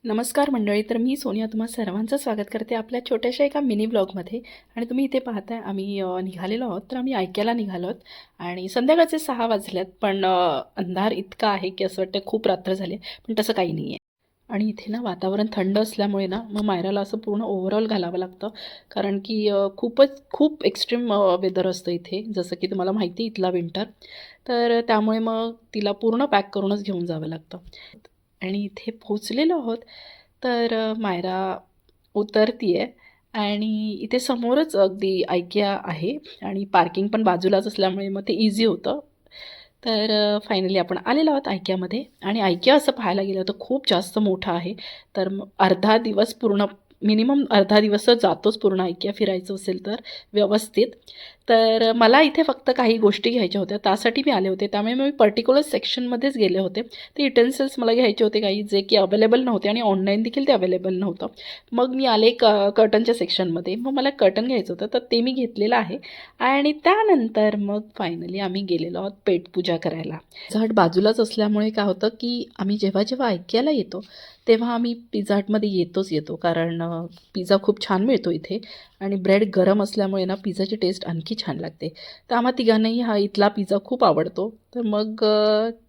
नमस्कार मंडळी. तर मी सोनिया तुम्हा सर्वांचं स्वागत करते आपल्या छोट्याशा एका मिनी ब्लॉगमध्ये. आणि तुम्ही इथे पाहताय आम्ही निघालेलो आहोत. तर आम्ही ऐक्याला निघालो आहोत आणि संध्याकाळचे 6 वाजलेत. पण अंधार इतका आहे की असं वाटतं खूप रात्र झाली, पण तसं काही नाही आहे. आणि इथे ना वातावरण थंड असल्यामुळे ना मग मायराला असं पूर्ण ओव्हरऑल घालावं लागतं, कारण की खूप एक्स्ट्रीम वेदर असतं इथे, जसं की तुम्हाला माहिती आहे इथला विंटर. तर त्यामुळे मग तिला पूर्ण पॅक करूनच घेऊन जावं लागतं. आणि इथे पोचलेलो आहोत. तर मायरा उतरतीये आणि इथे समोरच अगदी IKEA आहे आणि पार्किंग पण बाजूलाच असल्यामुळे मग ते इझी होतं. तर फायनली आपण आलेलो आहोत IKEAमध्ये. आणि IKEA असं पाहायला गेलं तर खूप जास्त मोठं आहे. तर मग अर्धा दिवस पूर्ण, मिनिमम अर्धा दिवस तर जातोच पूर्ण IKEA फिरायचं असेल तर व्यवस्थित. तर मला इथे फक्त काही गोष्टी घ्यायच्या होत्या, त्यासाठी मी आले होते. त्यामुळे मी पर्टिक्युलर सेक्शनमध्येच गेले होते. ते युटेन्सिल्स मला घ्यायचे होते काही, जे की अवेलेबल नव्हते आणि ऑनलाईन देखील ते अवेलेबल नव्हतं. मग मी आले कर्टनच्या सेक्शनमध्ये. मग मला कर्टन घ्यायचं होतं, तर ते मी घेतलेलं आहे. आणि त्यानंतर मग फायनली आम्ही गेलेलो आहोत पेटपूजा करायला. पिझ्झा हट बाजूलाच असल्यामुळे काय होतं की आम्ही जेव्हा जेव्हा IKEAला येतो तेव्हा आम्ही पिझ्झा हटमध्ये येतो, कारण पिझ्झा खूप छान मिळतो इथे. आणि ब्रेड गरम असल्यामुळे ना पिझ्झाची टेस्ट आणखी छान लागते. तर आम्हा तिघांनाही हा इथला पिझ्झा खूप आवडतो. तर मग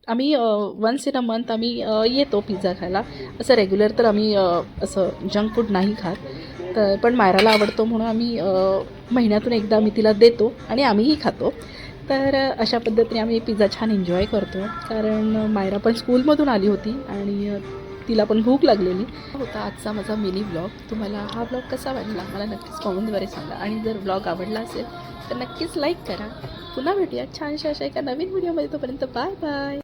आम्ही वन्स इन अ मंथ आम्ही येतो पिझ्झा खायला. असं रेग्युलर तर आम्ही असं जंक फूड नाही खात. तर पण मायराला आवडतो म्हणून आम्ही महिन्यातून एकदा आम्ही तिला देतो आणि आम्हीही खातो. तर अशा पद्धतीने आम्ही पिझ्झा छान एन्जॉय करतो, कारण मायरा पण स्कूलमधून आली होती आणि तिला पण भूक लागलेली होता. आजचा माझा मिनी ब्लॉग. तुम्हाला हा ब्लॉग कसा वाटला मला नक्कीच कॉमेंटद्वारे सांगा. आणि जर ब्लॉग आवडला असेल तर नक्कीच लाईक करा. पुन्हा भेटूया छानशा अशा एका नवीन व्हिडिओमध्ये. तोपर्यंत बाय बाय.